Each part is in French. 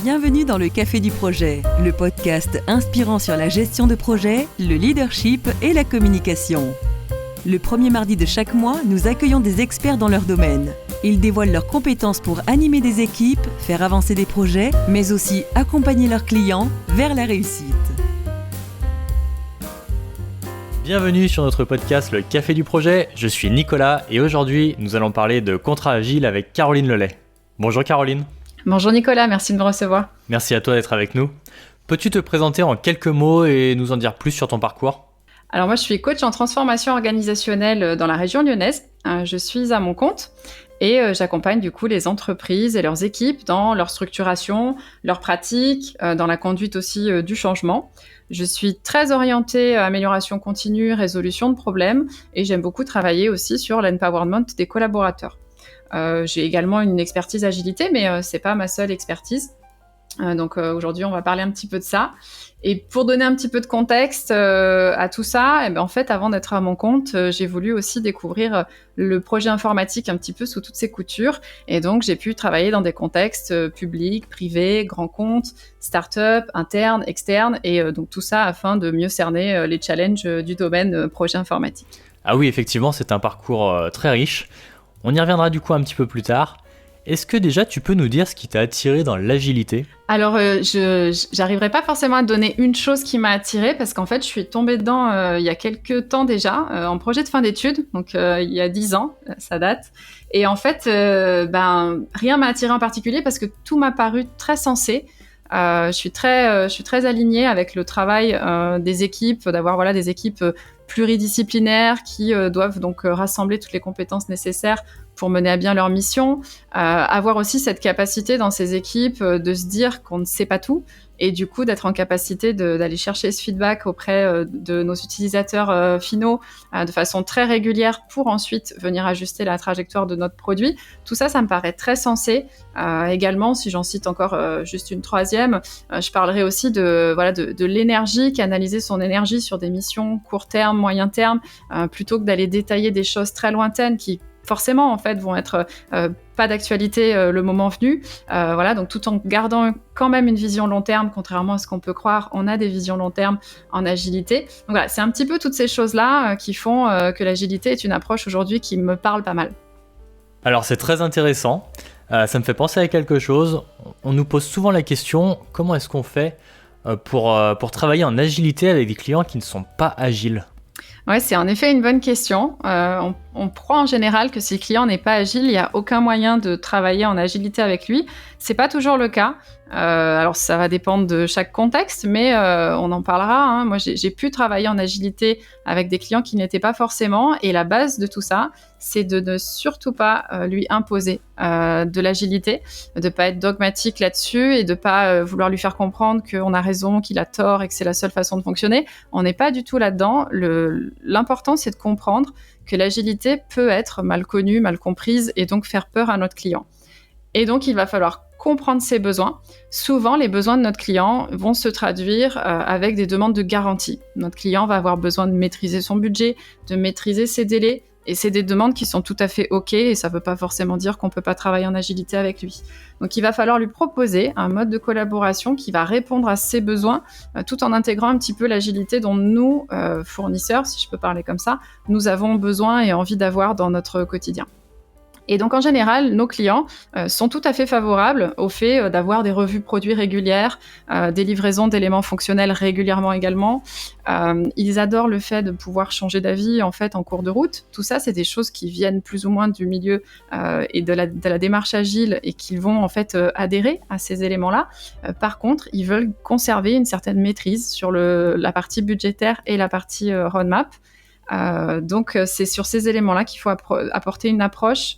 Bienvenue dans le Café du Projet, le podcast inspirant sur la gestion de projet, le leadership et la communication. Le premier mardi de chaque mois, nous accueillons des experts dans leur domaine. Ils dévoilent leurs compétences pour animer des équipes, faire avancer des projets, mais aussi accompagner leurs clients vers la réussite. Bienvenue sur notre podcast Le Café du Projet, je suis Nicolas et aujourd'hui nous allons parler de contrat agile avec Caroline Lelay. Bonjour Caroline. Bonjour Nicolas, merci de me recevoir. Merci à toi d'être avec nous. Peux-tu te présenter en quelques mots et nous en dire plus sur ton parcours ? Alors moi je suis coach en transformation organisationnelle dans la région lyonnaise. Je suis à mon compte et j'accompagne du coup les entreprises et leurs équipes dans leur structuration, leurs pratiques, dans la conduite aussi du changement. Je suis très orientée à amélioration continue, résolution de problèmes et j'aime beaucoup travailler aussi sur l'empowerment des collaborateurs. J'ai également une expertise agilité, mais c'est pas ma seule expertise. Donc aujourd'hui, on va parler un petit peu de ça. Et pour donner un petit peu de contexte à tout ça, en fait, avant d'être à mon compte, j'ai voulu aussi découvrir le projet informatique un petit peu sous toutes ses coutures. Et donc, j'ai pu travailler dans des contextes publics, privés, grands comptes, start-up, internes, externes. Et donc tout ça afin de mieux cerner les challenges du domaine projet informatique. Ah oui, effectivement, c'est un parcours très riche. On y reviendra du coup un petit peu plus tard. Est-ce que déjà tu peux nous dire ce qui t'a attiré dans l'agilité ? Alors, je n'arriverai pas forcément à te donner une chose qui m'a attirée parce qu'en fait, je suis tombée dedans il y a quelques temps déjà, en projet de fin d'études, donc il y a 10 ans, ça date. Et en fait, rien m'a attirée en particulier parce que tout m'a paru très sensé. Je suis très alignée avec le travail des équipes, d'avoir des équipes pluridisciplinaires qui doivent donc rassembler toutes les compétences nécessaires pour mener à bien leur mission, avoir aussi cette capacité dans ces équipes de se dire qu'on ne sait pas tout et du coup d'être en capacité d'aller chercher ce feedback auprès de nos utilisateurs finaux de façon très régulière pour ensuite venir ajuster la trajectoire de notre produit. Tout ça, ça me paraît très sensé. Également, si j'en cite encore juste une troisième, je parlerai aussi de l'énergie, canaliser son énergie sur des missions court terme, moyen terme, plutôt que d'aller détailler des choses très lointaines qui forcément en fait vont être pas d'actualité le moment venu, donc tout en gardant quand même une vision long terme, contrairement à ce qu'on peut croire, on a des visions long terme en agilité. Donc voilà, c'est un petit peu toutes ces choses-là qui font que l'agilité est une approche aujourd'hui qui me parle pas mal. Alors c'est très intéressant, ça me fait penser à quelque chose. On nous pose souvent la question, comment est-ce qu'on fait pour travailler en agilité avec des clients qui ne sont pas agiles ? Ouais, c'est en effet une bonne question. On croit en général que si le client n'est pas agile, il n'y a aucun moyen de travailler en agilité avec lui. C'est pas toujours le cas. Alors ça va dépendre de chaque contexte, mais on en parlera. Moi, j'ai pu travailler en agilité avec des clients qui n'étaient pas forcément. Et la base de tout ça, c'est de ne surtout pas lui imposer de l'agilité, de pas être dogmatique là-dessus et de pas vouloir lui faire comprendre qu'on a raison, qu'il a tort et que c'est la seule façon de fonctionner. On n'est pas du tout là-dedans. L'important, c'est de comprendre que l'agilité peut être mal connue, mal comprise et donc faire peur à notre client. Et donc, il va falloir comprendre ses besoins. Souvent, les besoins de notre client vont se traduire avec des demandes de garantie. Notre client va avoir besoin de maîtriser son budget, de maîtriser ses délais, et c'est des demandes qui sont tout à fait OK, et ça ne veut pas forcément dire qu'on ne peut pas travailler en agilité avec lui. Donc, il va falloir lui proposer un mode de collaboration qui va répondre à ses besoins, tout en intégrant un petit peu l'agilité dont nous, fournisseurs, si je peux parler comme ça, nous avons besoin et envie d'avoir dans notre quotidien. Et donc, en général, nos clients sont tout à fait favorables au fait d'avoir des revues produits régulières, des livraisons d'éléments fonctionnels régulièrement également. Ils adorent le fait de pouvoir changer d'avis en fait en cours de route. Tout ça, c'est des choses qui viennent plus ou moins du milieu et de la démarche agile et qu'ils vont en fait adhérer à ces éléments-là. Par contre, ils veulent conserver une certaine maîtrise sur la partie budgétaire et la partie roadmap. Donc, c'est sur ces éléments-là qu'il faut apporter une approche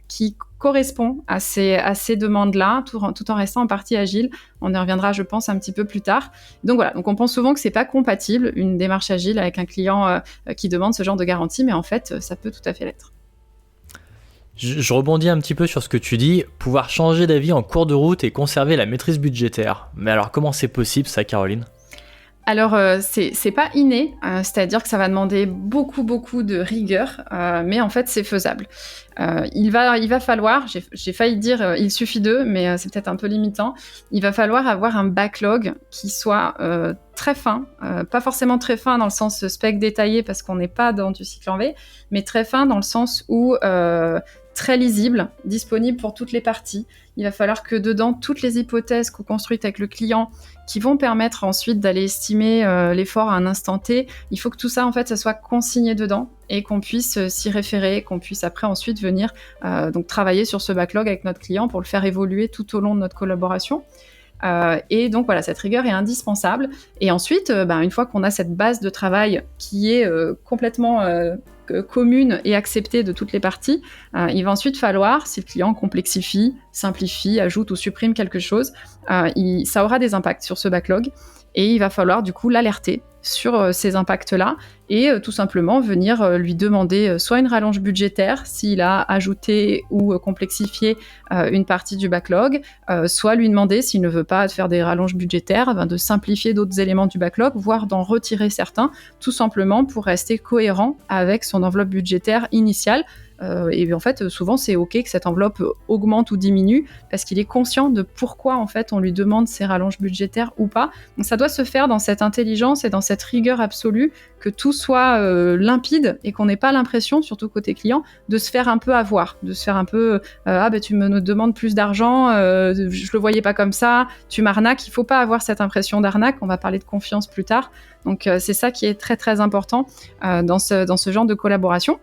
qui correspond à ces demandes-là, tout en restant en partie agile. On y reviendra, je pense, un petit peu plus tard. Donc voilà, on pense souvent que c'est pas compatible, une démarche agile avec un client qui demande ce genre de garantie, mais en fait, ça peut tout à fait l'être. Je rebondis un petit peu sur ce que tu dis, pouvoir changer d'avis en cours de route et conserver la maîtrise budgétaire. Mais alors, comment c'est possible ça, Caroline ? Alors, c'est pas inné, c'est-à-dire que ça va demander beaucoup de rigueur, mais en fait, c'est faisable. Il va falloir, j'ai failli dire il suffit d'eux, mais c'est peut-être un peu limitant. Il va falloir avoir un backlog qui soit très fin, pas forcément très fin dans le sens spec détaillé parce qu'on n'est pas dans du cycle en V, mais très fin dans le sens où très lisible, disponible pour toutes les parties. Il va falloir que dedans, toutes les hypothèses co-construites avec le client qui vont permettre ensuite d'aller estimer l'effort à un instant T, il faut que tout ça, en fait, ça soit consigné dedans et qu'on puisse s'y référer, qu'on puisse après ensuite venir donc travailler sur ce backlog avec notre client pour le faire évoluer tout au long de notre collaboration. Et donc voilà, cette rigueur est indispensable. Et ensuite, une fois qu'on a cette base de travail qui est complètement commune et acceptée de toutes les parties, il va ensuite falloir, si le client complexifie, simplifie, ajoute ou supprime quelque chose, ça aura des impacts sur ce backlog. Et il va falloir du coup l'alerter sur ces impacts-là et tout simplement venir lui demander soit une rallonge budgétaire s'il a ajouté ou complexifié une partie du backlog, soit lui demander, s'il ne veut pas faire des rallonges budgétaires, de simplifier d'autres éléments du backlog, voire d'en retirer certains, tout simplement pour rester cohérent avec son enveloppe budgétaire initiale. Et en fait, souvent, c'est OK que cette enveloppe augmente ou diminue parce qu'il est conscient de pourquoi, en fait, on lui demande ces rallonges budgétaires ou pas. Donc, ça doit se faire dans cette intelligence et dans cette rigueur absolue, que tout soit limpide et qu'on n'ait pas l'impression, surtout côté client, de se faire un peu avoir, de se faire un peu tu me demandes plus d'argent, je le voyais pas comme ça, tu m'arnaques. Il faut pas avoir cette impression d'arnaque. On va parler de confiance plus tard. Donc, c'est ça qui est très, très important dans ce genre de collaboration.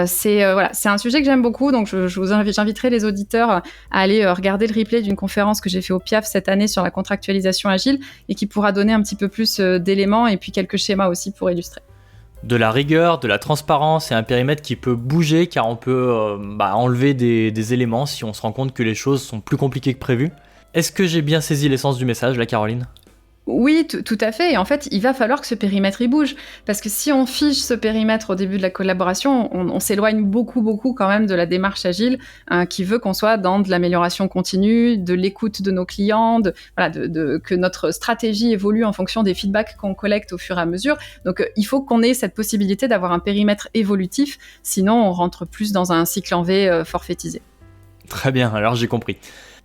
C'est un sujet que j'aime beaucoup, donc j'inviterai les auditeurs à aller regarder le replay d'une conférence que j'ai fait au PIAF cette année sur la contractualisation agile et qui pourra donner un petit peu plus d'éléments et puis quelques schémas aussi pour illustrer. De la rigueur, de la transparence et un périmètre qui peut bouger car on peut enlever des éléments si on se rend compte que les choses sont plus compliquées que prévu. Est-ce que j'ai bien saisi l'essence du message là, Caroline ? Oui, tout à fait. Et en fait, il va falloir que ce périmètre, il bouge. Parce que si on fige ce périmètre au début de la collaboration, on s'éloigne beaucoup quand même de la démarche agile qui veut qu'on soit dans de l'amélioration continue, de l'écoute de nos clients, que notre stratégie évolue en fonction des feedbacks qu'on collecte au fur et à mesure. Donc, il faut qu'on ait cette possibilité d'avoir un périmètre évolutif. Sinon, on rentre plus dans un cycle en V forfaitisé. Très bien, alors j'ai compris.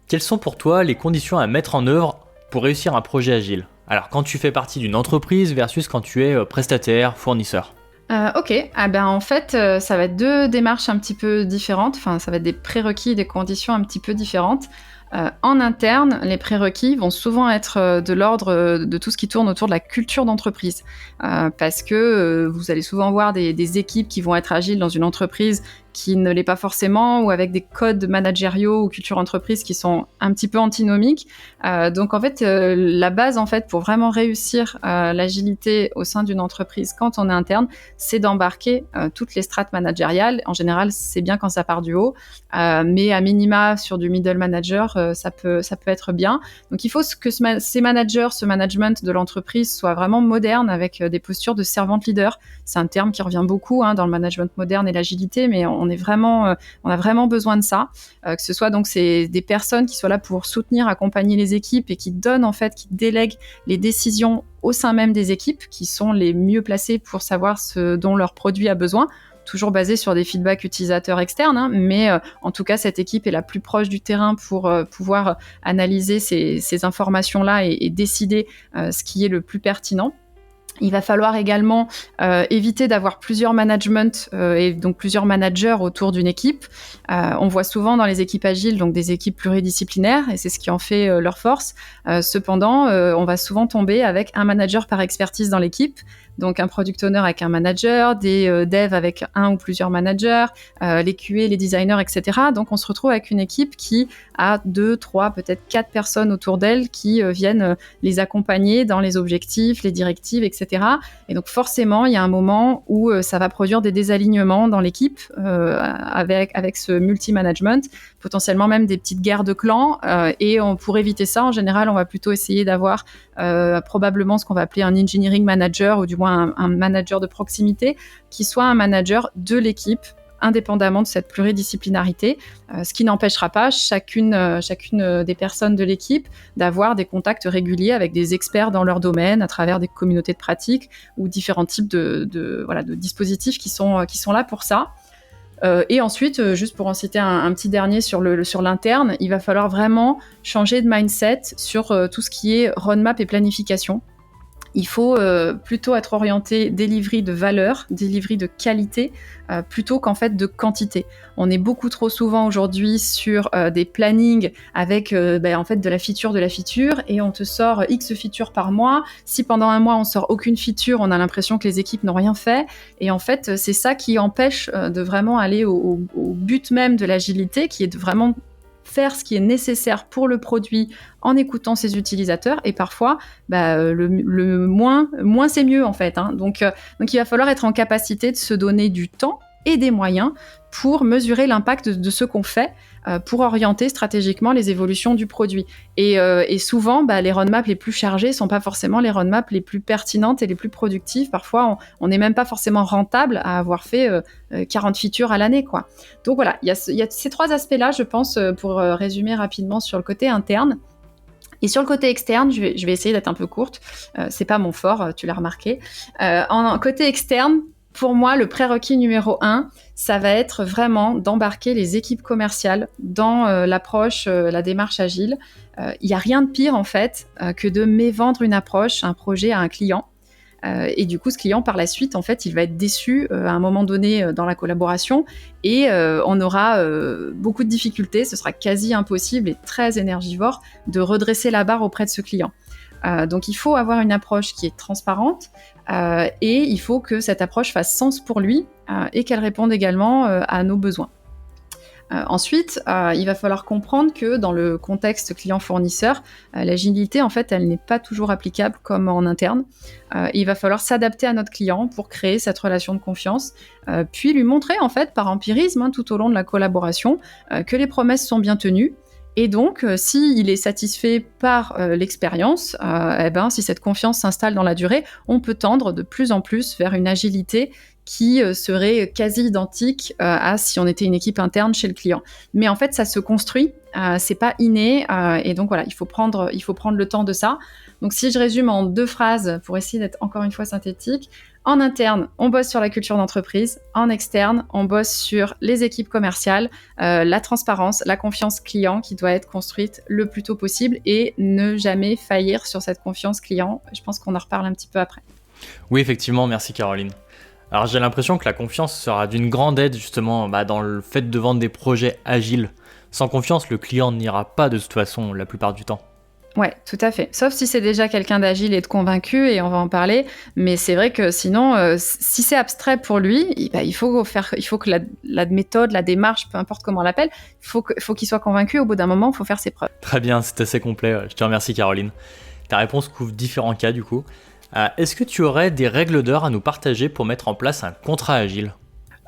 Quelles sont pour toi les conditions à mettre en œuvre pour réussir un projet agile ? Alors, quand tu fais partie d'une entreprise versus quand tu es prestataire, fournisseur. Ok, en fait, ça va être deux démarches un petit peu différentes. Enfin, ça va être des prérequis et des conditions un petit peu différentes. En interne, les prérequis vont souvent être de l'ordre de tout ce qui tourne autour de la culture d'entreprise. Parce que vous allez souvent voir des équipes qui vont être agiles dans une entreprise qui ne l'est pas forcément, ou avec des codes managériaux ou culture entreprise qui sont un petit peu antinomiques. Donc en fait, la base en fait pour vraiment réussir l'agilité au sein d'une entreprise quand on est interne, c'est d'embarquer toutes les strates managériales. En général, c'est bien quand ça part du haut, mais à minima sur du middle manager, ça peut être bien. Donc il faut que ces managers, ce management de l'entreprise soit vraiment moderne avec des postures de servant leader. C'est un terme qui revient beaucoup dans le management moderne et l'agilité, mais on a vraiment besoin de ça, que ce soit donc des personnes qui soient là pour soutenir, accompagner les équipes et qui délèguent les décisions au sein même des équipes, qui sont les mieux placées pour savoir ce dont leur produit a besoin, toujours basé sur des feedbacks utilisateurs externes, mais en tout cas, cette équipe est la plus proche du terrain pour pouvoir analyser ces informations-là et décider ce qui est le plus pertinent. Il va falloir également éviter d'avoir plusieurs managements et donc plusieurs managers autour d'une équipe. On voit souvent dans les équipes agiles donc des équipes pluridisciplinaires et c'est ce qui en fait leur force. Cependant, on va souvent tomber avec un manager par expertise dans l'équipe. Donc un product owner avec un manager, des devs avec un ou plusieurs managers, les QA, les designers, etc. Donc on se retrouve avec une équipe qui a 2, 3, peut-être 4 personnes autour d'elle qui viennent les accompagner dans les objectifs, les directives, etc. Et donc forcément, il y a un moment où ça va produire des désalignements dans l'équipe avec ce multi-management, potentiellement même des petites guerres de clans. Et pour éviter ça, en général, on va plutôt essayer d'avoir probablement ce qu'on va appeler un engineering manager ou du moins un manager de proximité qui soit un manager de l'équipe indépendamment de cette pluridisciplinarité, ce qui n'empêchera pas chacune des personnes de l'équipe d'avoir des contacts réguliers avec des experts dans leur domaine à travers des communautés de pratique ou différents types de dispositifs qui sont là pour ça. Et ensuite, juste pour en citer un petit dernier sur l'interne, il va falloir vraiment changer de mindset sur tout ce qui est roadmap et planification. Il faut plutôt être orienté delivery de valeur, delivery de qualité, plutôt qu'en fait de quantité. On est beaucoup trop souvent aujourd'hui sur des plannings avec en fait de la feature, et on te sort X features par mois. Si pendant un mois on sort aucune feature, on a l'impression que les équipes n'ont rien fait. Et en fait, c'est ça qui empêche de vraiment aller au but même de l'agilité, qui est de vraiment faire ce qui est nécessaire pour le produit en écoutant ses utilisateurs, et parfois le moins c'est mieux en fait, hein. Donc il va falloir être en capacité de se donner du temps et des moyens pour mesurer l'impact de ce qu'on fait, pour orienter stratégiquement les évolutions du produit. Et souvent, les roadmaps les plus chargés sont pas forcément les roadmaps les plus pertinentes et les plus productives. Parfois, on n'est même pas forcément rentable à avoir fait 40 features à l'année, quoi. Donc voilà, il y a ces trois aspects-là, je pense, pour résumer rapidement sur le côté interne. Et sur le côté externe, je vais essayer d'être un peu courte. C'est pas mon fort, tu l'as remarqué. En côté externe, pour moi, le prérequis numéro 1, ça va être vraiment d'embarquer les équipes commerciales dans l'approche, la démarche agile. Il n'y a rien de pire, en fait, que de mévendre une approche, un projet à un client. Et du coup, ce client, par la suite, en fait, il va être déçu à un moment donné dans la collaboration, et on aura beaucoup de difficultés. Ce sera quasi impossible et très énergivore de redresser la barre auprès de ce client. Donc il faut avoir une approche qui est transparente, et il faut que cette approche fasse sens pour lui, et qu'elle réponde également à nos besoins. Ensuite, il va falloir comprendre que dans le contexte client-fournisseur, l'agilité, en fait, elle n'est pas toujours applicable comme en interne. Il va falloir s'adapter à notre client pour créer cette relation de confiance, puis lui montrer, en fait, par empirisme, tout au long de la collaboration, que les promesses sont bien tenues. Et donc, s'il est satisfait par l'expérience, si cette confiance s'installe dans la durée, on peut tendre de plus en plus vers une agilité qui serait quasi identique à si on était une équipe interne chez le client. Mais en fait, ça se construit, c'est pas inné, et donc voilà, il faut prendre le temps de ça. Donc si je résume en 2 phrases pour essayer d'être encore une fois synthétique, en interne, on bosse sur la culture d'entreprise. En externe, on bosse sur les équipes commerciales, la transparence, la confiance client qui doit être construite le plus tôt possible, et ne jamais faillir sur cette confiance client. Je pense qu'on en reparle un petit peu après. Oui, effectivement, merci Caroline. Alors j'ai l'impression que la confiance sera d'une grande aide justement dans le fait de vendre des projets agiles. Sans confiance, le client n'ira pas de toute façon la plupart du temps. Ouais, tout à fait. Sauf si c'est déjà quelqu'un d'agile et de convaincu, et on va en parler. Mais c'est vrai que sinon, si c'est abstrait pour lui, il faut que la méthode, la démarche, peu importe comment on l'appelle, il faut qu'il soit convaincu. Au bout d'un moment, il faut faire ses preuves. Très bien, c'est assez complet. Je te remercie Caroline. Ta réponse couvre différents cas du coup. Est-ce que tu aurais des règles d'heure à nous partager pour mettre en place un contrat agile ?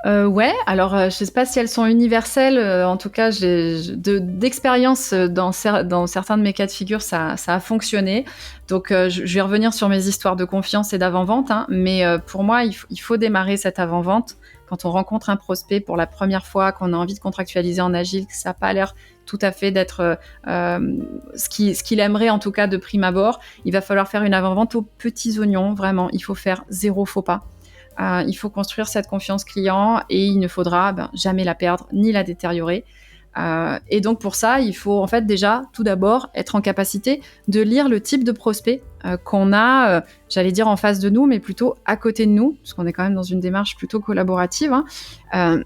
Ouais, alors je sais pas si elles sont universelles, en tout cas d'expérience dans certains de mes cas de figure, ça a fonctionné. Donc je vais revenir sur mes histoires de confiance et d'avant-vente, hein, mais pour moi il faut démarrer cette avant-vente quand on rencontre un prospect pour la première fois, qu'on a envie de contractualiser en agile, que ça n'a pas l'air tout à fait d'être ce qu'il aimerait en tout cas de prime abord. Il va falloir faire une avant-vente aux petits oignons, vraiment, il faut faire 0 faux pas. Il faut construire cette confiance client, et il ne faudra jamais la perdre ni la détériorer. Et donc pour ça, il faut en fait déjà tout d'abord être en capacité de lire le type de prospect qu'on a, j'allais dire en face de nous, mais plutôt à côté de nous, parce qu'on est quand même dans une démarche plutôt collaborative, hein.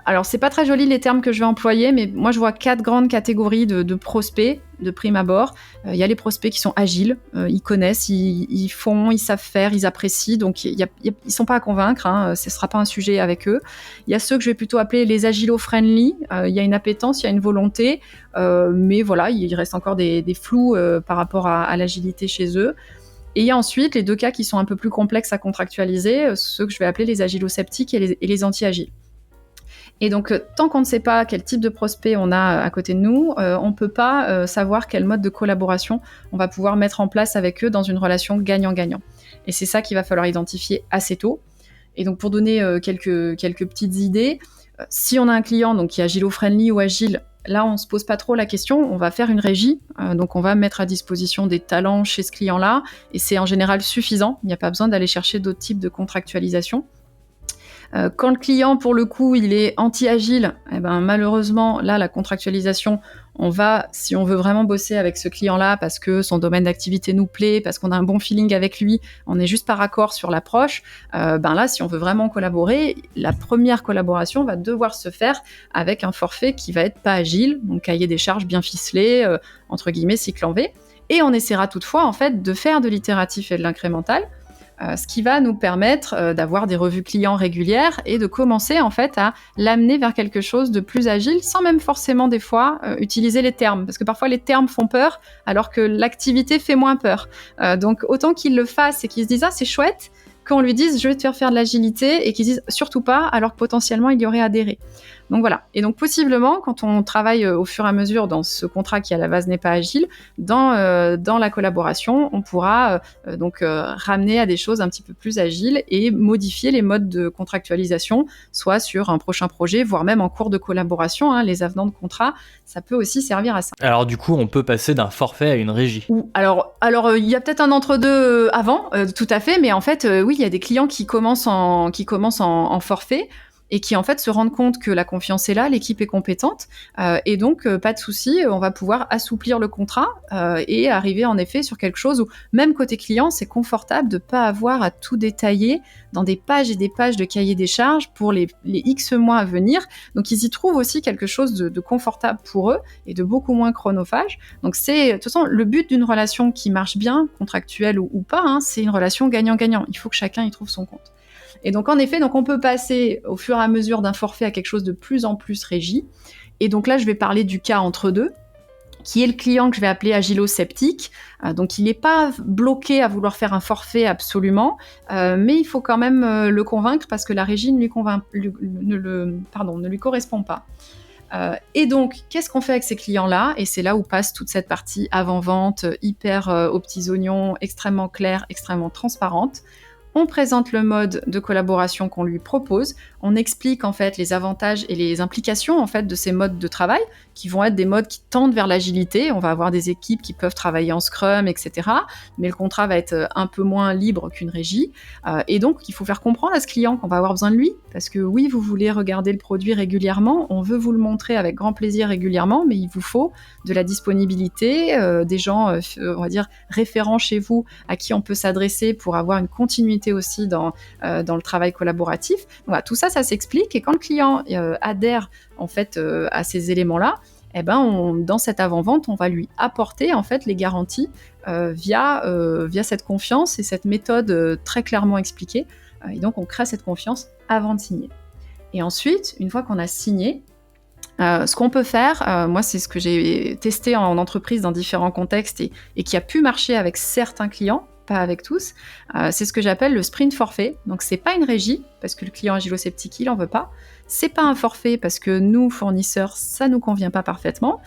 Alors, c'est pas très joli les termes que je vais employer, mais moi, je vois 4 grandes catégories de prospects de prime abord. Il y a les prospects qui sont agiles, ils connaissent, ils font, ils savent faire, ils apprécient, donc ils sont pas à convaincre, hein, ce sera pas un sujet avec eux. Il y a ceux que je vais plutôt appeler les agilo-friendly, il y a une appétence, il y a une volonté, mais voilà, il reste encore des flous par rapport à l'agilité chez eux. Et il y a ensuite les 2 cas qui sont un peu plus complexes à contractualiser, ceux que je vais appeler les agilo-sceptiques et les anti-agiles. Et donc, tant qu'on ne sait pas quel type de prospect on a à côté de nous, on ne peut pas savoir quel mode de collaboration on va pouvoir mettre en place avec eux dans une relation gagnant-gagnant. Et c'est ça qu'il va falloir identifier assez tôt. Et donc, pour donner quelques petites idées, Si on a un client donc, qui est agilo-friendly ou agile, là, on ne se pose pas trop la question, on va faire une régie, donc on va mettre à disposition des talents chez ce client-là, et c'est en général suffisant, il n'y a pas besoin d'aller chercher d'autres types de contractualisation. Quand le client, pour le coup, il est anti-agile, malheureusement, là, la contractualisation, si on veut vraiment bosser avec ce client-là parce que son domaine d'activité nous plaît, parce qu'on a un bon feeling avec lui, on n'est juste pas raccord sur l'approche, là, si on veut vraiment collaborer, la première collaboration va devoir se faire avec un forfait qui va être pas agile, donc cahier des charges bien ficelé, entre guillemets, cycle en V. Et on essaiera toutefois, en fait, de faire de l'itératif et de l'incrémental, ce qui va nous permettre d'avoir des revues clients régulières et de commencer en fait à l'amener vers quelque chose de plus agile sans même forcément des fois utiliser les termes, parce que parfois les termes font peur alors que l'activité fait moins peur. Donc autant qu'il le fasse et qu'il se dise « Ah, c'est chouette », qu'on lui dise « Je vais te faire faire de l'agilité » et qu'il dise « Surtout pas », alors que potentiellement il y aurait adhéré. Donc voilà. Et donc possiblement, quand on travaille au fur et à mesure dans ce contrat qui à la base n'est pas agile, dans la collaboration, on pourra ramener à des choses un petit peu plus agiles et modifier les modes de contractualisation, soit sur un prochain projet, voire même en cours de collaboration. Les avenants de contrat, ça peut aussi servir à ça. Alors du coup, on peut passer d'un forfait à une régie. Alors, il y a peut-être un entre-deux avant, tout à fait, mais en fait, oui, il y a des clients qui commencent en forfait, et qui en fait se rendent compte que la confiance est là, l'équipe est compétente, et donc pas de souci, on va pouvoir assouplir le contrat et arriver en effet sur quelque chose où même côté client, c'est confortable de pas avoir à tout détailler dans des pages et des pages de cahier des charges pour les X mois à venir. Donc ils y trouvent aussi quelque chose de confortable pour eux et de beaucoup moins chronophage. Donc c'est de toute façon le but d'une relation qui marche bien, contractuelle ou pas, c'est une relation gagnant-gagnant. Il faut que chacun y trouve son compte. Et donc, en effet, on peut passer au fur et à mesure d'un forfait à quelque chose de plus en plus régi. Et donc là, je vais parler du cas entre deux, qui est le client que je vais appeler agilo-sceptique. Donc, il n'est pas bloqué à vouloir faire un forfait absolument, mais il faut quand même le convaincre parce que la régie ne lui correspond pas. Et donc, qu'est-ce qu'on fait avec ces clients-là ? Et c'est là où passe toute cette partie avant-vente, hyper aux petits oignons, extrêmement claire, extrêmement transparente. On présente le mode de collaboration qu'on lui propose, on explique en fait les avantages et les implications en fait de ces modes de travail qui vont être des modes qui tendent vers l'agilité. On va avoir des équipes qui peuvent travailler en Scrum, etc. Mais le contrat va être un peu moins libre qu'une régie. Et donc, il faut faire comprendre à ce client qu'on va avoir besoin de lui, parce que oui, vous voulez regarder le produit régulièrement, on veut vous le montrer avec grand plaisir régulièrement, mais il vous faut de la disponibilité, des gens, on va dire, référents chez vous à qui on peut s'adresser pour avoir une continuité aussi dans le travail collaboratif. Voilà, tout ça s'explique, et quand le client adhère en fait à ces éléments-là, dans cette avant-vente, on va lui apporter en fait les garanties via cette confiance et cette méthode très clairement expliquée. Et donc, on crée cette confiance avant de signer. Et ensuite, une fois qu'on a signé, ce qu'on peut faire, moi c'est ce que j'ai testé en entreprise dans différents contextes et qui a pu marcher avec certains clients, pas avec tous, c'est ce que j'appelle le sprint forfait. Donc c'est pas une régie, parce que le client agilo-sceptique, il en veut pas. C'est pas un forfait, parce que nous, fournisseurs, ça nous convient pas parfaitement.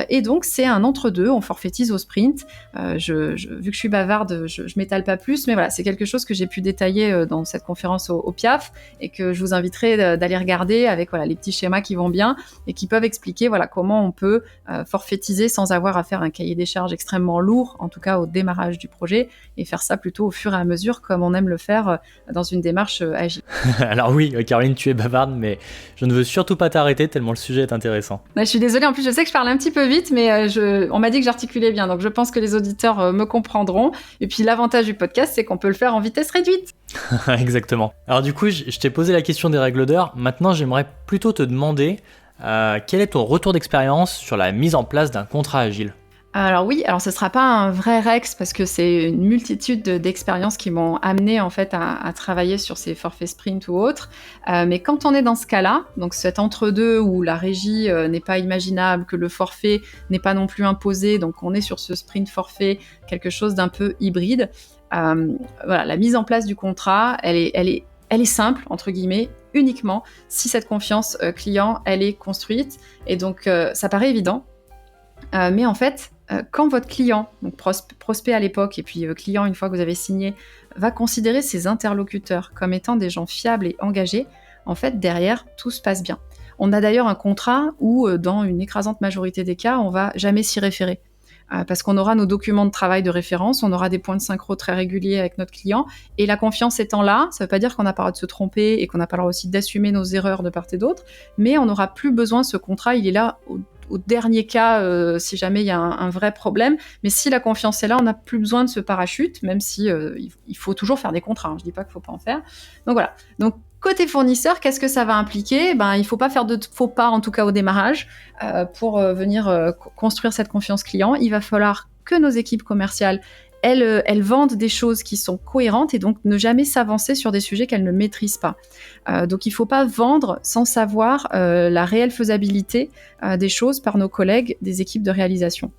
Et donc c'est un entre-deux, on forfaitise au sprint. Vu que je suis bavarde, je m'étale pas plus, mais voilà, c'est quelque chose que j'ai pu détailler dans cette conférence au PIAF, et que je vous inviterai d'aller regarder avec les petits schémas qui vont bien, et qui peuvent expliquer comment on peut forfaitiser sans avoir à faire un cahier des charges extrêmement lourd, en tout cas au démarrage du projet, et faire ça plutôt au fur et à mesure comme on aime le faire dans une démarche agile. Alors oui, Caroline, tu es bavarde, mais je ne veux surtout pas t'arrêter tellement le sujet est intéressant. Je suis désolée, en plus je sais que je parle un petit peu vite, mais on m'a dit que j'articulais bien, donc je pense que les auditeurs me comprendront. Et puis l'avantage du podcast, c'est qu'on peut le faire en vitesse réduite. Exactement. Alors du coup, je t'ai posé la question des règles d'heure. Maintenant, j'aimerais plutôt te demander quel est ton retour d'expérience sur la mise en place d'un contrat agile ? Alors oui, ce ne sera pas un vrai Rex parce que c'est une multitude d'expériences qui m'ont amené en fait à travailler sur ces forfaits sprint ou autres. Mais quand on est dans ce cas-là, donc cet entre-deux où la régie n'est pas imaginable, que le forfait n'est pas non plus imposé, donc on est sur ce sprint forfait, quelque chose d'un peu hybride. La mise en place du contrat, elle est simple, entre guillemets, uniquement si cette confiance client, elle est construite. Et donc, ça paraît évident. Mais en fait, quand votre client, donc prospect à l'époque, et puis client une fois que vous avez signé, va considérer ses interlocuteurs comme étant des gens fiables et engagés, en fait, derrière, tout se passe bien. On a d'ailleurs un contrat où, dans une écrasante majorité des cas, on va jamais s'y référer. Parce qu'on aura nos documents de travail de référence, on aura des points de synchro très réguliers avec notre client, et la confiance étant là, ça ne veut pas dire qu'on n'a pas le droit de se tromper et qu'on n'a pas le droit aussi d'assumer nos erreurs de part et d'autre, mais on n'aura plus besoin, ce contrat, il est là au dernier cas, si jamais il y a un vrai problème, mais si la confiance est là, on n'a plus besoin de ce parachute, même si il faut toujours faire des contrats, je ne dis pas qu'il ne faut pas en faire. Donc voilà, donc côté fournisseur, qu'est-ce que ça va impliquer ? Il ne faut pas faire de faux pas, en tout cas au démarrage, pour venir construire cette confiance client. Il va falloir que nos équipes commerciales, elles vendent des choses qui sont cohérentes et donc ne jamais s'avancer sur des sujets qu'elles ne maîtrisent pas. Donc il ne faut pas vendre sans savoir la réelle faisabilité des choses par nos collègues des équipes de réalisation.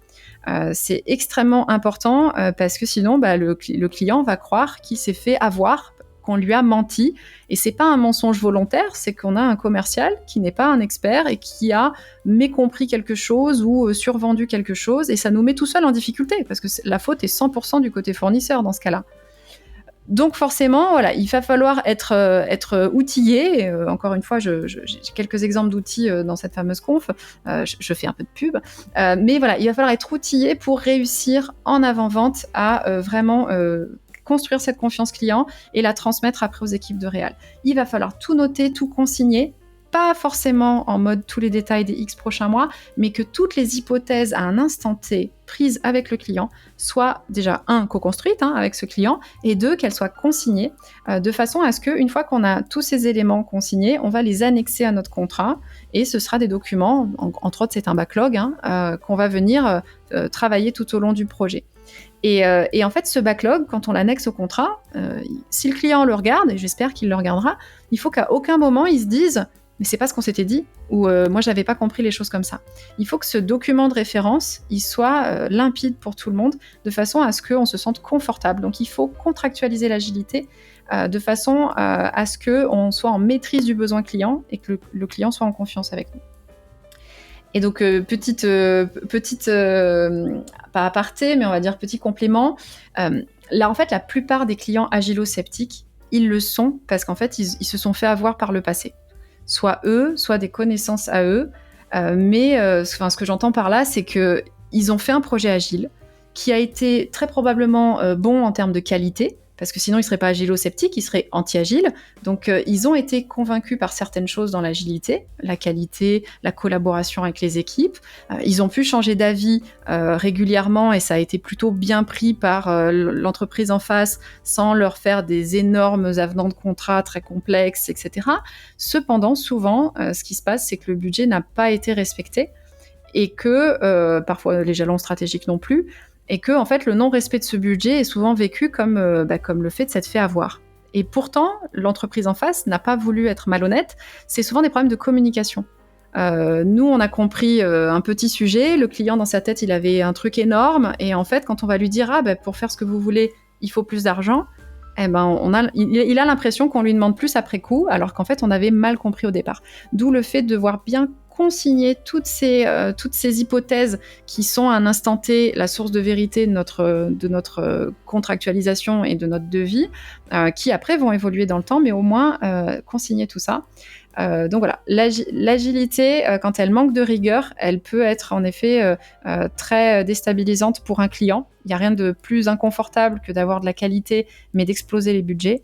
C'est extrêmement important parce que sinon le client va croire qu'il s'est fait avoir, qu'on lui a menti, et c'est pas un mensonge volontaire, c'est qu'on a un commercial qui n'est pas un expert et qui a mécompris quelque chose ou survendu quelque chose, et ça nous met tout seul en difficulté, parce que la faute est 100% du côté fournisseur dans ce cas-là. Donc forcément, voilà, il va falloir être outillé. Encore une fois, j'ai quelques exemples d'outils dans cette fameuse conf. Je fais un peu de pub. Mais voilà, il va falloir être outillé pour réussir en avant-vente à vraiment construire cette confiance client et la transmettre après aux équipes de réal. Il va falloir tout noter, tout consigner, pas forcément en mode tous les détails des X prochains mois, mais que toutes les hypothèses à un instant T prises avec le client soient déjà, 1, co-construites avec ce client, et 2, qu'elles soient consignées, de façon à ce qu'une fois qu'on a tous ces éléments consignés, on va les annexer à notre contrat, et ce sera des documents, entre autres c'est un backlog, qu'on va venir travailler tout au long du projet. Et en fait, ce backlog, quand on l'annexe au contrat, si le client le regarde, et j'espère qu'il le regardera, il faut qu'à aucun moment il se dise « mais c'est pas ce qu'on s'était dit » ou « moi j'avais pas compris les choses comme ça ». Il faut que ce document de référence, il soit limpide pour tout le monde, de façon à ce qu'on se sente confortable. Donc il faut contractualiser l'agilité de façon à ce qu'on soit en maîtrise du besoin client et que le client soit en confiance avec nous. Et donc, petite pas aparté, mais on va dire petit complément. Là, en fait, la plupart des clients agilo-sceptiques, ils le sont parce qu'en fait, ils se sont fait avoir par le passé. Soit eux, soit des connaissances à eux. Mais ce que j'entends par là, c'est qu'ils ont fait un projet agile qui a été très probablement bon en termes de qualité, parce que sinon ils ne seraient pas agilo-sceptiques, ils seraient anti-agiles. Donc ils ont été convaincus par certaines choses dans l'agilité, la qualité, la collaboration avec les équipes. Ils ont pu changer d'avis régulièrement et ça a été plutôt bien pris par l'entreprise en face sans leur faire des énormes avenants de contrat très complexes, etc. Cependant, souvent, ce qui se passe, c'est que le budget n'a pas été respecté et que parfois les jalons stratégiques non plus, et que en fait, le non-respect de ce budget est souvent vécu comme le fait de s'être fait avoir. Et pourtant, l'entreprise en face n'a pas voulu être malhonnête, c'est souvent des problèmes de communication. Nous, on a compris un petit sujet, le client dans sa tête, il avait un truc énorme, et en fait, quand on va lui dire « pour faire ce que vous voulez, il faut plus d'argent », il a l'impression qu'on lui demande plus après coup, alors qu'en fait, on avait mal compris au départ. D'où le fait de devoir bien consigner toutes ces hypothèses qui sont à un instant T la source de vérité de notre contractualisation et de notre devis, qui après vont évoluer dans le temps, mais au moins consigner tout ça. Donc voilà, l'agilité, quand elle manque de rigueur, elle peut être en effet très déstabilisante pour un client. Il n'y a rien de plus inconfortable que d'avoir de la qualité, mais d'exploser les budgets.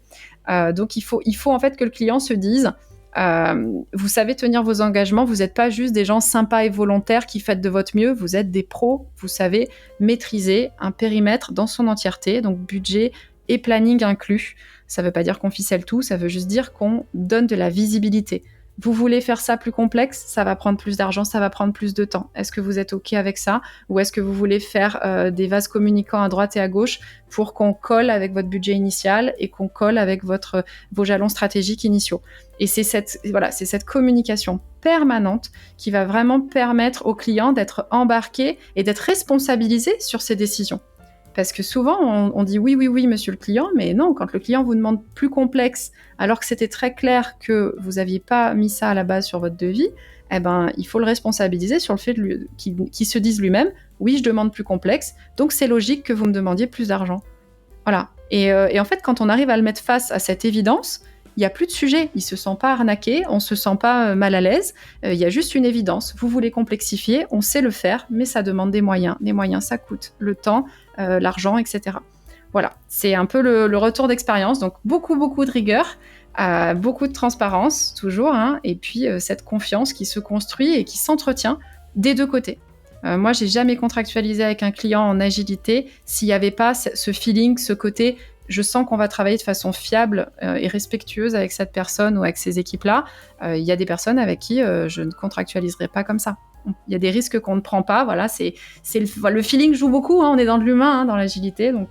Donc il faut en fait que le client se dise vous savez tenir vos engagements, vous n'êtes pas juste des gens sympas et volontaires qui faites de votre mieux, vous êtes des pros, vous savez maîtriser un périmètre dans son entièreté, donc budget et planning inclus. Ça ne veut pas dire qu'on ficelle tout, ça veut juste dire qu'on donne de la visibilité. Vous voulez faire ça plus complexe, ça va prendre plus d'argent, ça va prendre plus de temps. Est-ce que vous êtes OK avec ça ? Ou est-ce que vous voulez faire des vases communicants à droite et à gauche pour qu'on colle avec votre budget initial et qu'on colle avec vos jalons stratégiques initiaux ? Et c'est cette communication permanente qui va vraiment permettre aux clients d'être embarqués et d'être responsabilisés sur ces décisions. Parce que souvent, on dit oui, monsieur le client, mais non, quand le client vous demande plus complexe, alors que c'était très clair que vous n'aviez pas mis ça à la base sur votre devis, il faut le responsabiliser sur le fait qu'il se dise lui-même, oui, je demande plus complexe, donc c'est logique que vous me demandiez plus d'argent. Voilà. Et en fait, quand on arrive à le mettre face à cette évidence, il n'y a plus de sujet. Il ne se sent pas arnaqué, on ne se sent pas mal à l'aise. Il y a juste une évidence. Vous voulez complexifier, on sait le faire, mais ça demande des moyens. Des moyens, ça coûte le temps, l'argent, etc. Voilà, c'est un peu le retour d'expérience. Donc, beaucoup de rigueur, beaucoup de transparence, toujours, hein, et puis cette confiance qui se construit et qui s'entretient des deux côtés. Moi, j'ai jamais contractualisé avec un client en agilité s'il n'y avait pas ce feeling, ce côté, je sens qu'on va travailler de façon fiable et respectueuse avec cette personne ou avec ces équipes-là. Il y a des personnes avec qui je ne contractualiserai pas comme ça. Il y a des risques qu'on ne prend pas. Voilà, le feeling joue beaucoup. Hein, on est dans de l'humain, hein, dans l'agilité. Donc.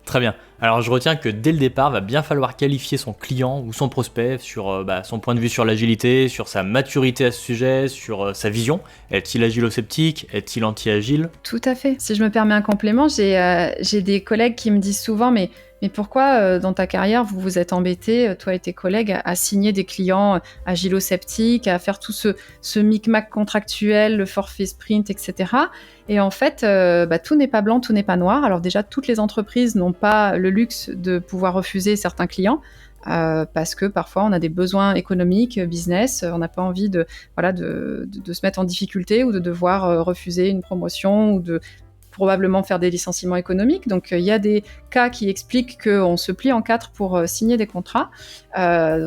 Très bien. Alors je retiens que dès le départ, va bien falloir qualifier son client ou son prospect sur son point de vue sur l'agilité, sur sa maturité à ce sujet, sur sa vision. Est-il agilo-sceptique? Est-il anti-agile? Tout à fait. Si je me permets un complément, j'ai des collègues qui me disent souvent, mais pourquoi dans ta carrière vous vous êtes embêté, toi et tes collègues, à signer des clients agilo-sceptiques, à faire tout ce micmac contractuel, le forfait sprint, etc. Et en fait, tout n'est pas blanc, tout n'est pas noir. Alors déjà, toutes les entreprises n'ont pas le luxe de pouvoir refuser certains clients. Parce que parfois on a des besoins économiques, business, on n'a pas envie de se mettre en difficulté ou de devoir refuser une promotion ou de probablement faire des licenciements économiques. Donc il y a des cas qui expliquent qu'on se plie en quatre pour signer des contrats.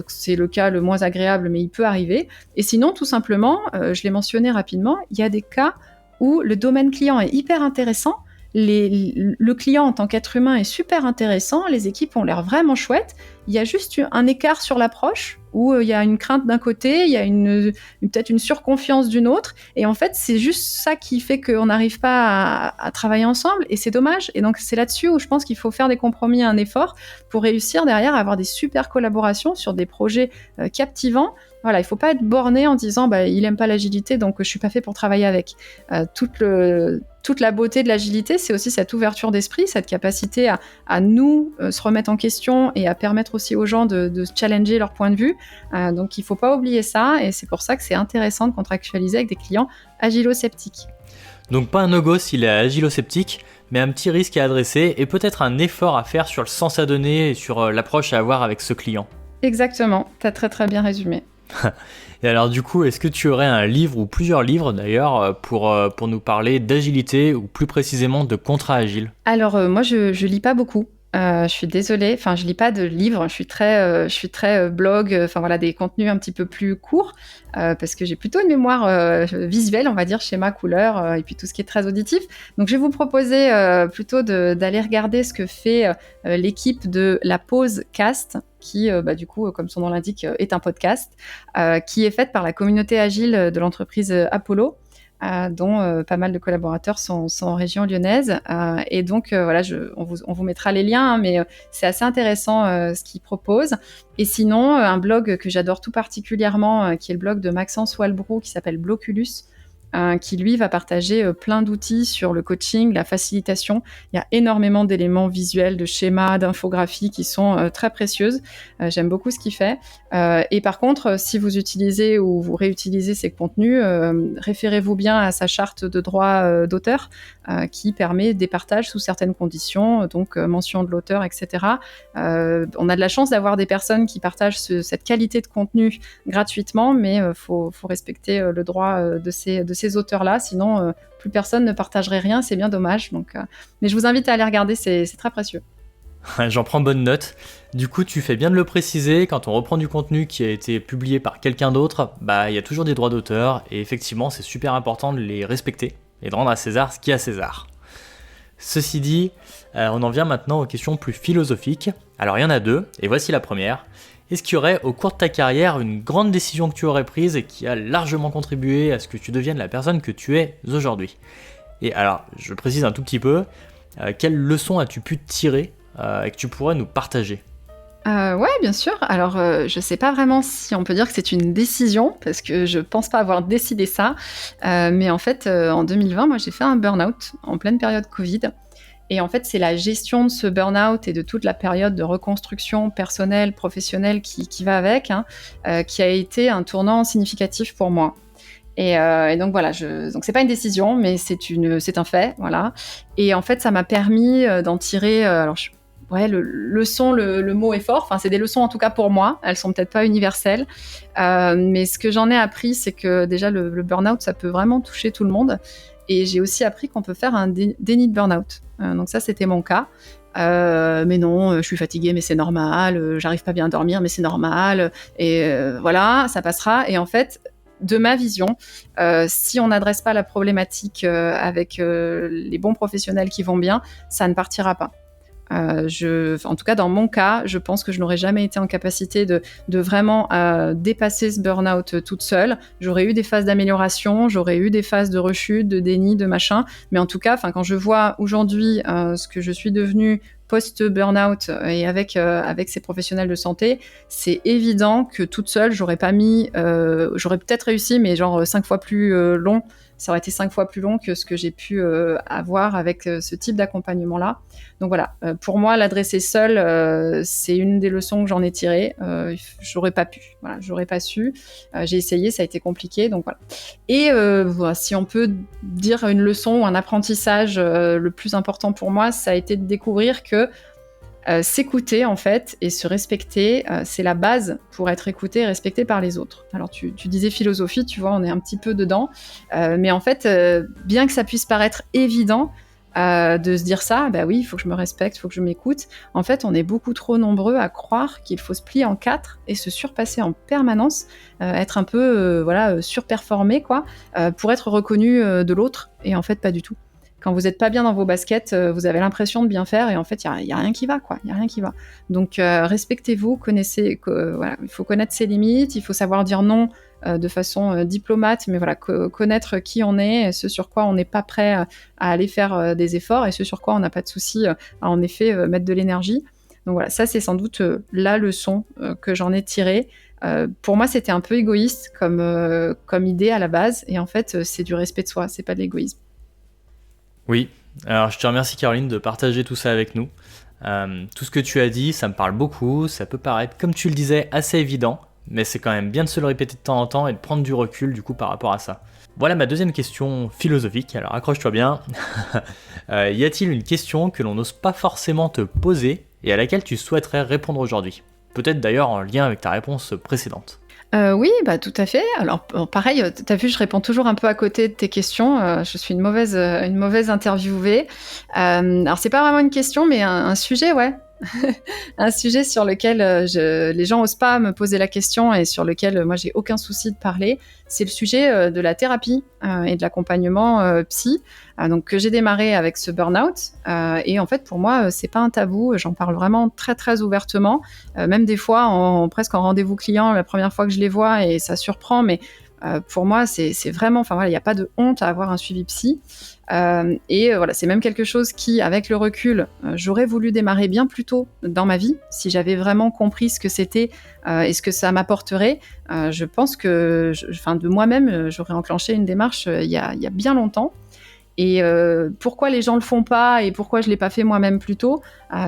C'est le cas le moins agréable, mais il peut arriver. Et sinon, tout simplement, je l'ai mentionné rapidement, il y a des cas où le domaine client est hyper intéressant. Le client en tant qu'être humain est super intéressant, les équipes ont l'air vraiment chouettes. Il y a juste un écart sur l'approche où il y a une crainte d'un côté, il y a peut-être une surconfiance d'une autre. Et en fait, c'est juste ça qui fait qu'on n'arrive pas à travailler ensemble et c'est dommage. Et donc, c'est là-dessus où je pense qu'il faut faire des compromis, un effort pour réussir derrière à avoir des super collaborations sur des projets captivants. Voilà, il ne faut pas être borné en disant il n'aime pas l'agilité, donc je ne suis pas fait pour travailler avec. Toute la beauté de l'agilité, c'est aussi cette ouverture d'esprit, cette capacité à nous se remettre en question et à permettre aussi aux gens de challenger leur point de vue. Donc il ne faut pas oublier ça et c'est pour ça que c'est intéressant de contractualiser avec des clients agilo-sceptiques. Donc pas un no-go s'il est agilo-sceptique, mais un petit risque à adresser et peut-être un effort à faire sur le sens à donner et sur l'approche à avoir avec ce client. Exactement, tu as très très bien résumé. Et alors du coup, est-ce que tu aurais un livre ou plusieurs livres d'ailleurs pour nous parler d'agilité ou plus précisément de contrat agile? Alors moi je lis pas beaucoup. Je suis désolée, je lis pas de livres, je suis très blog, des contenus un petit peu plus courts, parce que j'ai plutôt une mémoire visuelle, on va dire, schéma, couleur, et puis tout ce qui est très auditif. Donc je vais vous proposer plutôt d'aller regarder ce que fait l'équipe de La Pause Cast, qui, du coup, comme son nom l'indique, est un podcast, qui est faite par la communauté agile de l'entreprise Apollo. Dont pas mal de collaborateurs sont en région lyonnaise. Et donc, on vous mettra les liens, hein, mais c'est assez intéressant ce qu'ils proposent. Et sinon, un blog que j'adore tout particulièrement, qui est le blog de Maxence Walbrou, qui s'appelle Bloculus, qui lui va partager plein d'outils sur le coaching, la facilitation. Il y a énormément d'éléments visuels, de schémas, d'infographies qui sont très précieuses. J'aime beaucoup ce qu'il fait. Et par contre, si vous utilisez ou vous réutilisez ces contenus, référez-vous bien à sa charte de droit d'auteur qui permet des partages sous certaines conditions, donc mention de l'auteur, etc. On a de la chance d'avoir des personnes qui partagent cette qualité de contenu gratuitement, mais faut respecter le droit de ces auteurs-là, sinon plus personne ne partagerait rien, c'est bien dommage. Donc, mais je vous invite à aller regarder, c'est très précieux. J'en prends bonne note. Du coup, tu fais bien de le préciser, quand on reprend du contenu qui a été publié par quelqu'un d'autre, il y a toujours des droits d'auteur, et effectivement, c'est super important de les respecter, et de rendre à César ce qui est à César. Ceci dit, on en vient maintenant aux questions plus philosophiques. Alors il y en a deux, et voici la première. Est-ce qu'il y aurait au cours de ta carrière une grande décision que tu aurais prise et qui a largement contribué à ce que tu deviennes la personne que tu es aujourd'hui? Et alors, je précise un tout petit peu, quelles leçons as-tu pu tirer et que tu pourrais nous partager? Ouais, bien sûr. Alors, je sais pas vraiment si on peut dire que c'est une décision, parce que je pense pas avoir décidé ça. Mais en fait, en 2020, moi, j'ai fait un burn-out en pleine période Covid. Et en fait, c'est la gestion de ce burn-out et de toute la période de reconstruction personnelle, professionnelle qui va avec, qui a été un tournant significatif pour moi. Et donc voilà, donc c'est pas une décision, mais c'est un fait, voilà. Et en fait, ça m'a permis d'en tirer. Alors, leçons, le mot est fort. Enfin, c'est des leçons en tout cas pour moi. Elles sont peut-être pas universelles, mais ce que j'en ai appris, c'est que déjà le burn-out, ça peut vraiment toucher tout le monde. Et j'ai aussi appris qu'on peut faire un déni de burn-out. Donc ça, c'était mon cas. Mais non, je suis fatiguée, mais c'est normal. J'arrive pas bien à dormir, mais c'est normal. Et voilà, ça passera. Et en fait, de ma vision, si on n'adresse pas la problématique avec les bons professionnels qui vont bien, ça ne partira pas. En tout cas, dans mon cas, je pense que je n'aurais jamais été en capacité de vraiment dépasser ce burn-out toute seule. J'aurais eu des phases d'amélioration, j'aurais eu des phases de rechute, de déni, de machin. Mais en tout cas, quand je vois aujourd'hui ce que je suis devenue post-burn-out et avec ces professionnels de santé, c'est évident que toute seule, j'aurais peut-être réussi, mais genre 5 fois plus long. Ça aurait été 5 fois plus long que ce que j'ai pu avoir avec ce type d'accompagnement-là. Donc voilà, pour moi, l'adresser seule, c'est une des leçons que j'en ai tirées. J'aurais pas pu, voilà, j'aurais pas su. J'ai essayé, ça a été compliqué, donc voilà. Et voilà, si on peut dire une leçon ou un apprentissage, le plus important pour moi, ça a été de découvrir que s'écouter en fait et se respecter, c'est la base pour être écouté et respecté par les autres. Alors tu disais philosophie, tu vois, on est un petit peu dedans, mais en fait, bien que ça puisse paraître évident de se dire ça, bah oui, il faut que je me respecte, il faut que je m'écoute. En fait, on est beaucoup trop nombreux à croire qu'il faut se plier en 4 et se surpasser en permanence, être un peu surperformé quoi, pour être reconnu de l'autre, et en fait pas du tout. Quand vous n'êtes pas bien dans vos baskets, vous avez l'impression de bien faire et en fait, il y a rien qui va, quoi. Il y a rien qui va. Donc, respectez-vous, il faut connaître ses limites, il faut savoir dire non de façon diplomate, mais voilà, connaître qui on est, ce sur quoi on n'est pas prêt à aller faire des efforts et ce sur quoi on n'a pas de souci à, en effet, mettre de l'énergie. Donc voilà, ça, c'est sans doute la leçon que j'en ai tirée. Pour moi, c'était un peu égoïste comme idée à la base, et en fait, c'est du respect de soi, c'est pas de l'égoïsme. Oui, alors je te remercie Caroline de partager tout ça avec nous. Tout ce que tu as dit, ça me parle beaucoup, ça peut paraître, comme tu le disais, assez évident, mais c'est quand même bien de se le répéter de temps en temps et de prendre du recul du coup par rapport à ça. Voilà ma deuxième question philosophique, alors accroche-toi bien. Y a-t-il une question que l'on n'ose pas forcément te poser et à laquelle tu souhaiterais répondre aujourd'hui ? Peut-être d'ailleurs en lien avec ta réponse précédente. Oui, bah, tout à fait. Alors, pareil, tu as vu, je réponds toujours un peu à côté de tes questions. Je suis une mauvaise interviewée. Alors, c'est pas vraiment une question, mais un sujet, ouais. Un sujet sur lequel les gens osent pas me poser la question et sur lequel moi, j'ai aucun souci de parler. C'est le sujet de la thérapie et de l'accompagnement psy. Donc, que j'ai démarré avec ce burn-out. Et en fait, pour moi, c'est pas un tabou. J'en parle vraiment très, très ouvertement. Même des fois, presque en rendez-vous client, la première fois que je les vois, et ça surprend, mais pour moi, c'est vraiment... Enfin, voilà, il n'y a pas de honte à avoir un suivi psy. Et voilà, c'est même quelque chose qui, avec le recul, j'aurais voulu démarrer bien plus tôt dans ma vie, si j'avais vraiment compris ce que c'était et ce que ça m'apporterait. Je pense que, de moi-même, j'aurais enclenché une démarche il y a bien longtemps. Et pourquoi les gens le font pas et pourquoi je l'ai pas fait moi-même plus tôt ?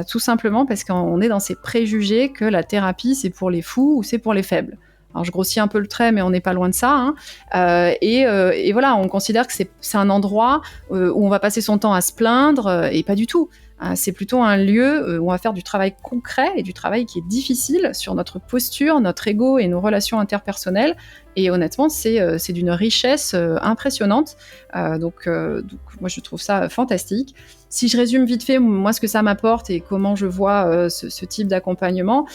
Tout simplement parce qu'on est dans ces préjugés que la thérapie, c'est pour les fous ou c'est pour les faibles. Alors, je grossis un peu le trait, mais on n'est pas loin de ça. Hein. Et voilà, on considère que c'est un endroit où on va passer son temps à se plaindre, et pas du tout. C'est plutôt un lieu où on va faire du travail concret et du travail qui est difficile sur notre posture, notre ego et nos relations interpersonnelles. Et honnêtement, c'est d'une richesse impressionnante. Donc, moi, je trouve ça fantastique. Si je résume vite fait, moi, ce que ça m'apporte et comment je vois ce type d'accompagnement,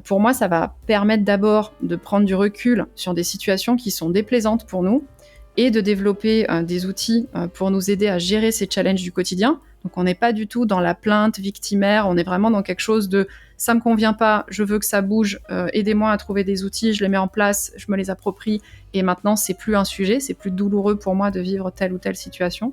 pour moi, ça va permettre d'abord de prendre du recul sur des situations qui sont déplaisantes pour nous et de développer des outils pour nous aider à gérer ces challenges du quotidien. Donc, on n'est pas du tout dans la plainte victimaire, on est vraiment dans quelque chose de « ça me convient pas, je veux que ça bouge, aidez-moi à trouver des outils, je les mets en place, je me les approprie et maintenant, c'est plus un sujet, c'est plus douloureux pour moi de vivre telle ou telle situation ».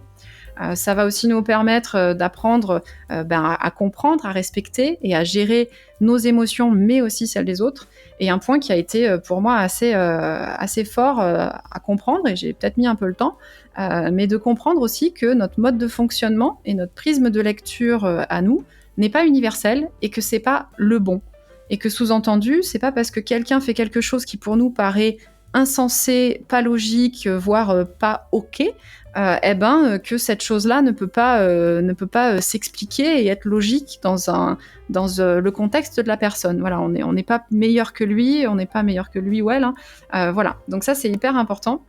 Ça va aussi nous permettre d'apprendre à comprendre, à respecter et à gérer nos émotions, mais aussi celles des autres. Et un point qui a été pour moi assez fort à comprendre, et j'ai peut-être mis un peu le temps, mais de comprendre aussi que notre mode de fonctionnement et notre prisme de lecture à nous n'est pas universel et que c'est pas le bon. Et que sous-entendu, c'est pas parce que quelqu'un fait quelque chose qui pour nous paraît insensée, pas logique, voire pas OK, que cette chose-là ne peut pas s'expliquer et être logique dans le contexte de la personne. Voilà, on n'est pas meilleur que lui, on n'est pas meilleur que lui ou elle. Voilà, donc ça c'est hyper important.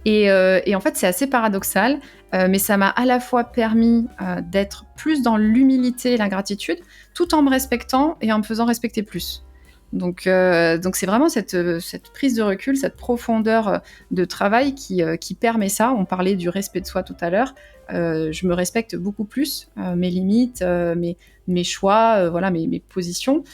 Et en fait, c'est assez paradoxal, mais ça m'a à la fois permis d'être plus dans l'humilité et la gratitude, tout en me respectant et en me faisant respecter plus. Donc c'est vraiment cette prise de recul, cette profondeur de travail qui permet ça. On parlait du respect de soi tout à l'heure. Je me respecte beaucoup plus, mes limites, mes choix, voilà, mes positions.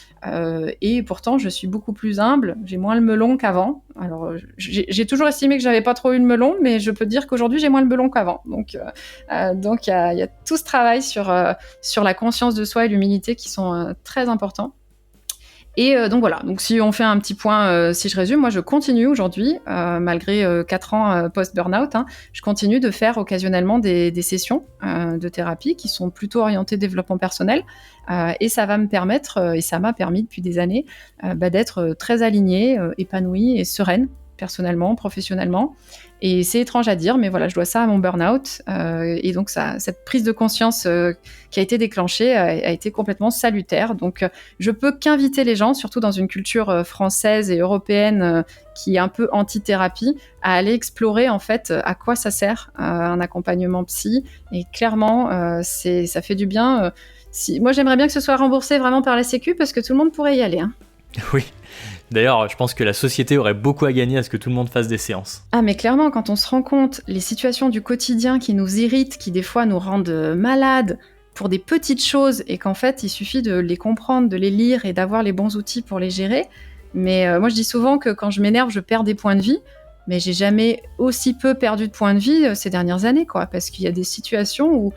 Et pourtant, je suis beaucoup plus humble. J'ai moins le melon qu'avant. Alors, j'ai toujours estimé que j'avais pas trop eu le melon, mais je peux dire qu'aujourd'hui, j'ai moins le melon qu'avant. Donc, il y a tout ce travail sur la conscience de soi et l'humilité qui sont très importants. Et donc voilà, donc si on fait un petit point, si je résume, moi je continue aujourd'hui, malgré 4 ans post-burnout, je continue de faire occasionnellement des sessions de thérapie qui sont plutôt orientées développement personnel, et ça va me permettre, et ça m'a permis depuis des années, d'être très alignée, épanouie et sereine, personnellement, professionnellement. Et c'est étrange à dire, mais voilà, je dois ça à mon burn-out. Et donc, cette prise de conscience qui a été déclenchée a été complètement salutaire. Donc, je peux qu'inviter les gens, surtout dans une culture française et européenne qui est un peu anti-thérapie, à aller explorer en fait à quoi ça sert un accompagnement psy. Et clairement, ça fait du bien. Moi, j'aimerais bien que ce soit remboursé vraiment par la Sécu parce que tout le monde pourrait y aller. Oui. D'ailleurs, je pense que la société aurait beaucoup à gagner à ce que tout le monde fasse des séances. Ah mais clairement, quand on se rend compte, les situations du quotidien qui nous irritent, qui des fois nous rendent malades pour des petites choses, et qu'en fait, il suffit de les comprendre, de les lire et d'avoir les bons outils pour les gérer. Mais moi, je dis souvent que quand je m'énerve, je perds des points de vie, mais j'ai jamais aussi peu perdu de points de vie ces dernières années, quoi, parce qu'il y a des situations où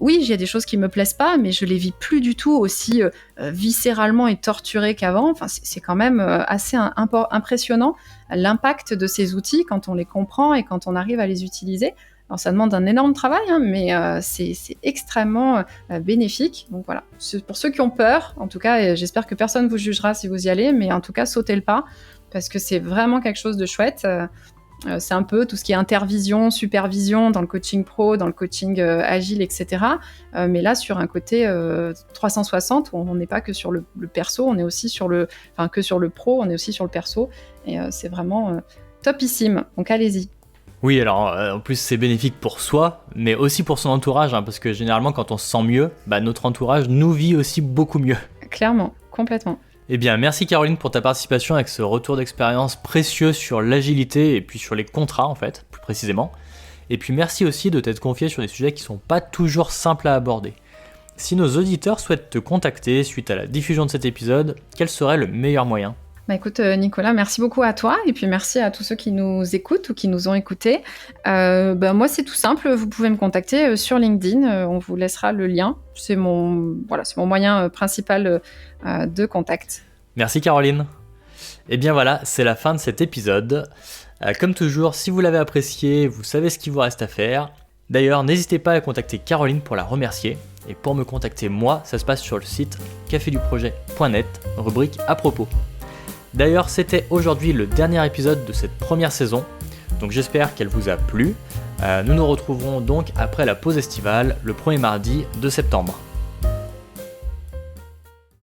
oui, il y a des choses qui me plaisent pas, mais je les vis plus du tout aussi viscéralement et torturées qu'avant. Enfin, c'est quand même assez impressionnant l'impact de ces outils quand on les comprend et quand on arrive à les utiliser. Alors, ça demande un énorme travail, mais c'est extrêmement bénéfique. Donc voilà, pour ceux qui ont peur, en tout cas, j'espère que personne ne vous jugera si vous y allez, mais en tout cas, sautez le pas, parce que c'est vraiment quelque chose de chouette. C'est un peu tout ce qui est intervision, supervision dans le coaching pro, dans le coaching agile, etc. Mais là, sur un côté 360, où on n'est pas que sur le perso, on est aussi que sur le pro, on est aussi sur le perso. Et c'est vraiment topissime. Donc allez-y. Oui, alors en plus c'est bénéfique pour soi, mais aussi pour son entourage, parce que généralement quand on se sent mieux, notre entourage nous vit aussi beaucoup mieux. Clairement, complètement. Eh bien, merci Caroline pour ta participation avec ce retour d'expérience précieux sur l'agilité et puis sur les contrats en fait, plus précisément. Et puis merci aussi de t'être confiée sur des sujets qui sont pas toujours simples à aborder. Si nos auditeurs souhaitent te contacter suite à la diffusion de cet épisode, quel serait le meilleur moyen ? Écoute Nicolas, merci beaucoup à toi et puis merci à tous ceux qui nous écoutent ou qui nous ont écoutés. Moi c'est tout simple, vous pouvez me contacter sur LinkedIn, on vous laissera le lien, c'est mon moyen principal de contact. Merci Caroline. Et bien voilà, c'est la fin de cet épisode. Comme toujours, si vous l'avez apprécié, vous savez ce qu'il vous reste à faire. D'ailleurs, n'hésitez pas à contacter Caroline pour la remercier. Et pour me contacter moi, ça se passe sur le site caféduprojet.net, rubrique à propos. D'ailleurs, c'était aujourd'hui le dernier épisode de cette première saison, donc j'espère qu'elle vous a plu. Nous nous retrouverons donc après la pause estivale, le premier mardi de septembre.